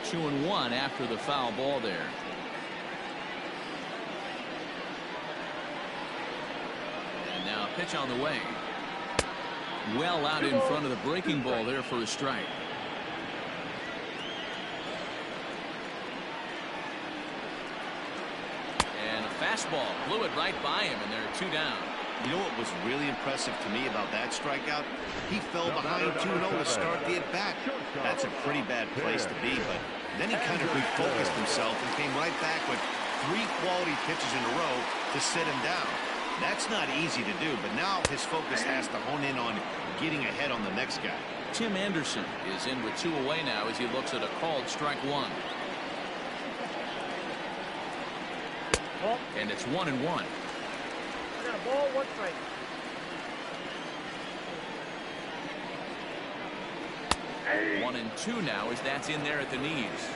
2-1 after the foul ball there. And now a pitch on the way. Well out in front of the breaking ball there for a strike. And a fastball blew it right by him, and there are 2 down. You know what was really impressive to me about that strikeout? He fell behind 2-0 to start the at-bat. That's a pretty bad place to be, but then he kind of refocused himself and came right back with 3 quality pitches in a row to sit him down. That's not easy to do, but now his focus has to hone in on getting ahead on the next guy. Tim Anderson is in with 2 away now as he looks at a called strike 1. And it's 1-1. I got a ball, 1 strike. Hey. 1-2 now as that's in there at the knees.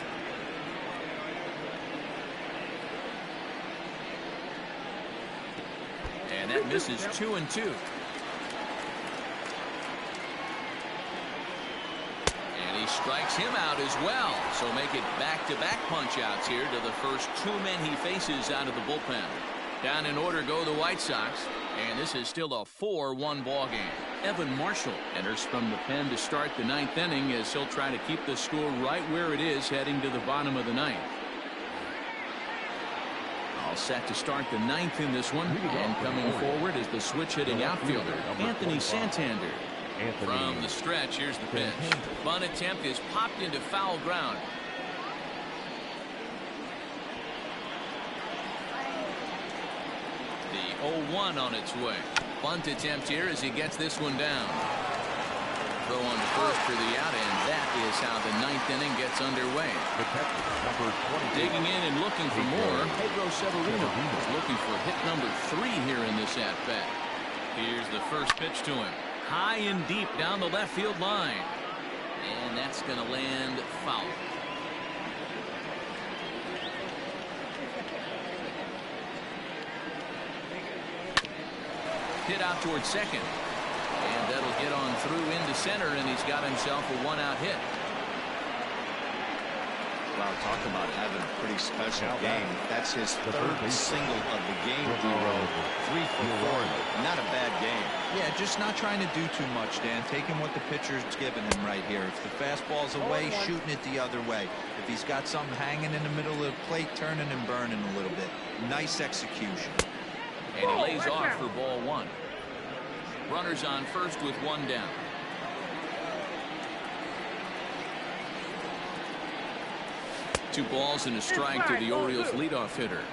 And that misses 2-2. And he strikes him out as well. So make it back-to-back punch-outs here to the first two men he faces out of the bullpen. Down in order go the White Sox, and this is still a 4-1 ball game. Evan Marshall enters from the pen to start the ninth inning as he'll try to keep the score right where it is heading to the bottom of the ninth. All set to start the ninth in this one, and coming forward is the switch-hitting outfielder, Anthony Santander. From the stretch, here's the pitch. Bunt attempt is popped into foul ground. The 0-1 on its way. Bunt attempt here as he gets this one down. Throw on to first for the out, and that is how the ninth inning gets underway. Digging in and looking for more, Pedro Severino is looking for hit number 3 here in this at-bat. Here's the first pitch to him. High and deep down the left field line. And that's going to land foul. Hit out towards second. And that'll get on through into center, and he's got himself a one-out hit. Well, talk about having a pretty special game. That's his third single of the game, D-Row. 3 for 4. Not a bad game. Yeah, just not trying to do too much, Dan. Taking what the pitcher's giving him right here. If the fastball's away, shooting it the other way. If he's got something hanging in the middle of the plate, turning and burning a little bit. Nice execution. And he lays off for ball 1. Runners on first with 1 down. Two balls and a strike to the Orioles leadoff hitter.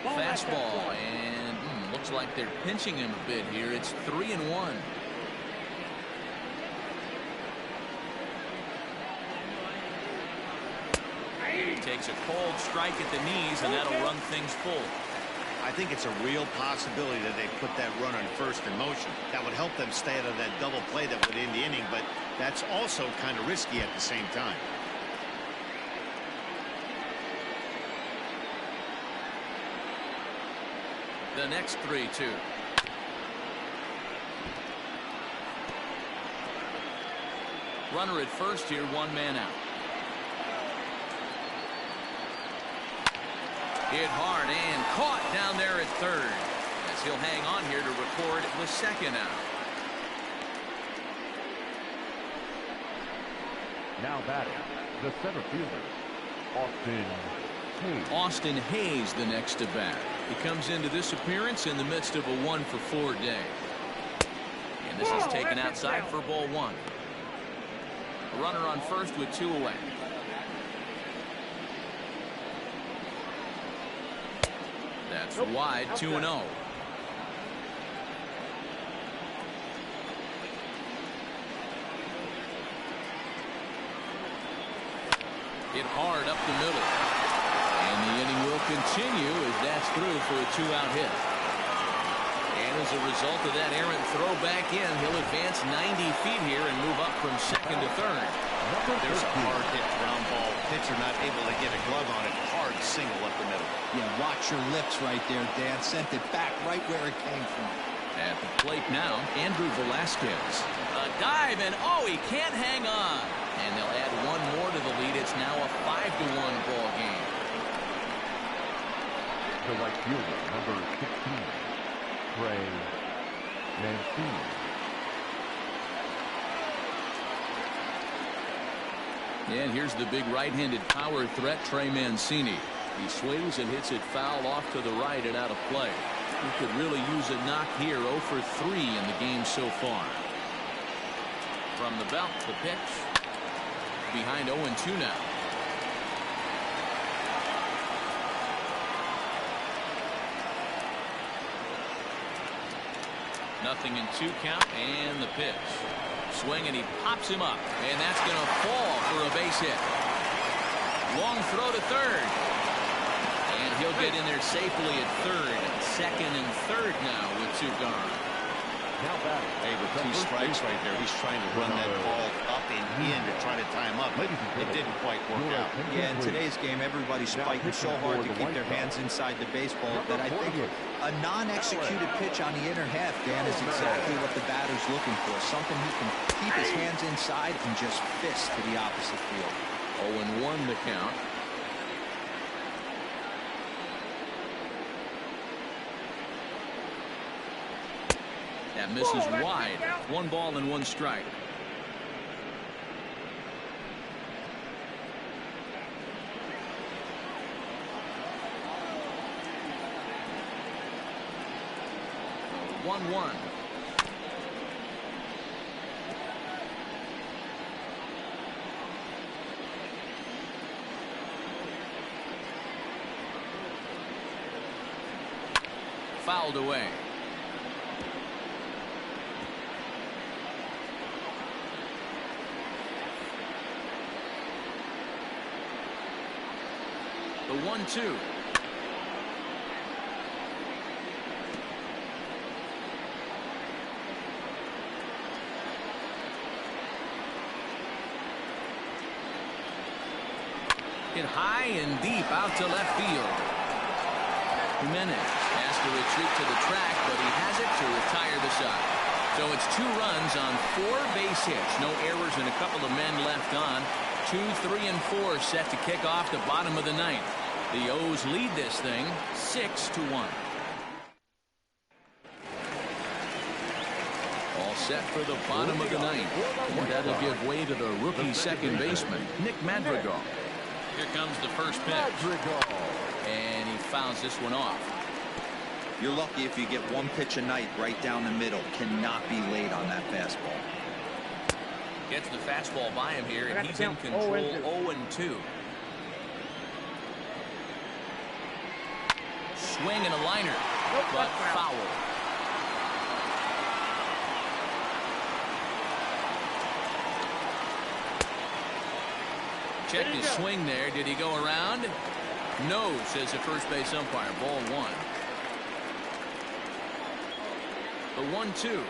Fastball, and looks like they're pinching him a bit here. It's 3-1. Takes a cold strike at the knees, and that'll run things full. I think it's a real possibility that they put that run on first in motion. That would help them stay out of that double play that would end the inning, but that's also kind of risky at the same time. The next 3-2. Runner at first here, 1 man out. Hit hard and caught down there at third, as he'll hang on here to record the second out. Now batting, the center fielder, Austin Hayes. Austin Hayes the next to bat. He comes into this appearance in the midst of a 1-for-4 day. And this is taken outside for ball 1. A runner on first with 2 away. That's wide, 2-0. Hit hard up the middle. And the inning will continue as that's through for a 2-out hit. And as a result of that errant throw back in, he'll advance 90 feet here and move up from second to third. There's a hard hit ground ball. Pitcher not able to get a glove on it. Hard single up the middle. Yeah, watch your lips right there, Dan. Sent it back right where it came from. At the plate now, Andrew Velasquez. A dive, and oh, he can't hang on. And they'll add 1 more to the lead. It's now a 5-1 ball game. The right fielder, number 16, Trey Mancini. And here's the big right-handed power threat, Trey Mancini. He swings and hits it foul off to the right and out of play. He could really use a knock here. 0 for 3 in the game so far. From the belt, the pitch. Behind 0-2 now. Nothing in 2 count, and the pitch. Swing, and he pops him up, and that's going to fall for a base hit. Long throw to third, and he'll get in there safely at third. Second and third now with 2 gone. Now back. Hey, with 2 strikes right there, he's trying to run that ball up and in to try to tie him up. But it didn't quite work out. Yeah, in today's game, everybody's fighting so hard to keep their hands inside the baseball that I think a non-executed pitch on the inner half, Dan, is exactly what the batter's looking for. Something he can keep his hands inside and just fist to the opposite field. 0-1 the count. That misses wide. 1 ball and 1 strike. One. Fouled away. The 1-2. Hit high and deep out to left field. Jimenez has to retreat to the track, but he has it to retire the side. So it's 2 runs on 4 base hits. No errors and a couple of men left on. 2, 3, and 4 set to kick off the bottom of the 9th. The O's lead this thing 6-1. All set for the bottom of the 9th. And that'll give way to the rookie second baseman, Nick Madrigal. Here comes the first pitch. And he fouls this one off. You're lucky if you get 1 pitch a night right down the middle. Cannot be late on that fastball. Gets the fastball by him here, and he's in control. 0-2. Swing and a liner, but foul. Check his swing there. Did he go around? No, says the first base umpire. Ball 1. The 1-2.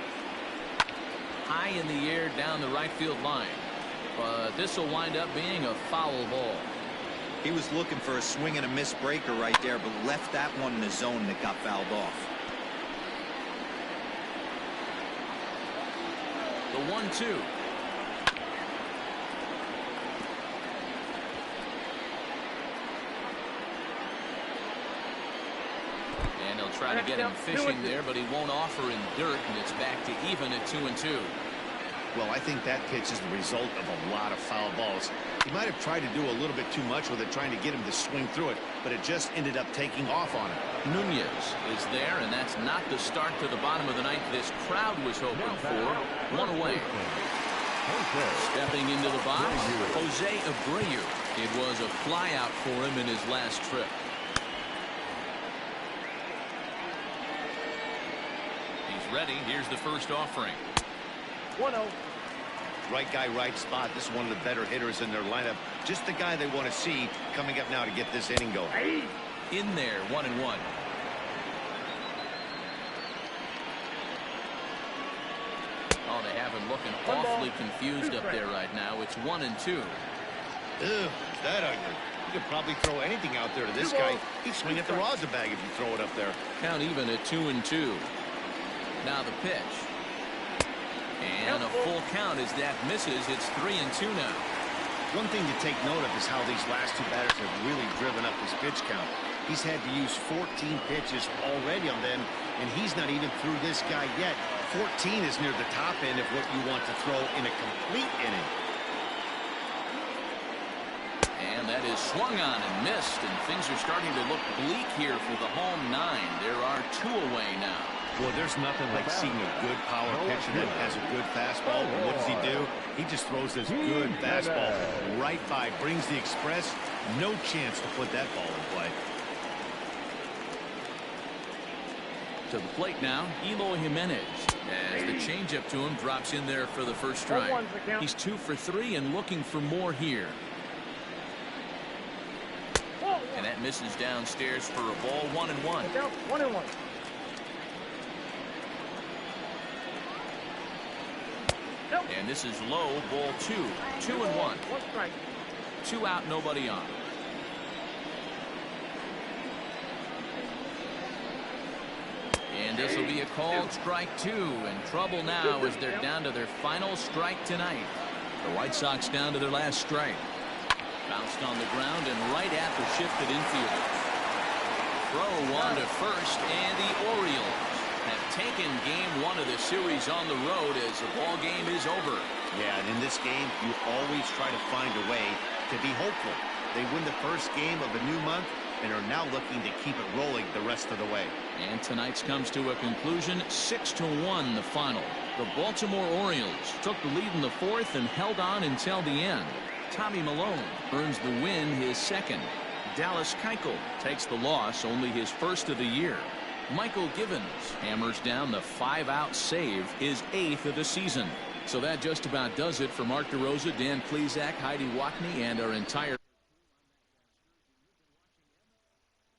High in the air down the right field line. But this will wind up being a foul ball. He was looking for a swing and a miss breaker right there, but left that one in the zone that got fouled off. The 1-2. And he'll try to get him fishing there, but he won't offer in dirt, and it's back to even at 2-2. Well, I think that pitch is the result of a lot of foul balls. He might have tried to do a little bit too much with it, trying to get him to swing through it, but it just ended up taking off on him. Nunez is there, and that's not the start to the bottom of the 9th this crowd was hoping for. 1 away. Stepping into the box, Jose Abreu. It was a flyout for him in his last trip. He's ready. Here's the first offering. 1-0. Right guy, right spot. This is one of the better hitters in their lineup. Just the guy they want to see coming up now to get this inning going. In there, 1-1. Oh, they have him looking awfully confused up there right now. It's 1-2. Ugh, is that ugly? You could probably throw anything out there to this guy. He'd swing at the rosin bag if you throw it up there. Count even at 2-2. Now the pitch. And a full count as that misses. It's 3-2 now. One thing to take note of is how these last 2 batters have really driven up his pitch count. He's had to use 14 pitches already on them, and he's not even through this guy yet. 14 is near the top end of what you want to throw in a complete inning. And that is swung on and missed, and things are starting to look bleak here for the home 9. There are 2 away now. Boy, there's nothing like seeing a good power pitcher that has a good fastball. And what does he do? He just throws this good fastball right by, brings the express. No chance to put that ball in play. To the plate now, Eloy Jimenez. As the changeup to him drops in there for the first strike. He's 2 for 3 and looking for more here. And that misses downstairs for a ball. 1-1. 1-1. And this is low, ball 2. 2-1. 1 strike. 2 out, nobody on. And this will be a called strike 2. In trouble now as they're down to their final strike tonight. The White Sox down to their last strike. Bounced on the ground and right at the shifted infield. Throw on to first, and the Orioles have taken game 1 of the series on the road as the ball game is over. Yeah, and in this game, you always try to find a way to be hopeful. They win the first game of a new month and are now looking to keep it rolling the rest of the way. And tonight's comes to a conclusion, 6-1 the final. The Baltimore Orioles took the lead in the 4th and held on until the end. Tommy Malone earns the win, his 2nd. Dallas Keuchel takes the loss, only his 1st of the year. Michael Givens hammers down the 5-out save, his 8th of the season. So that just about does it for Mark DeRosa, Dan Plesac, Heidi Watney, and our entire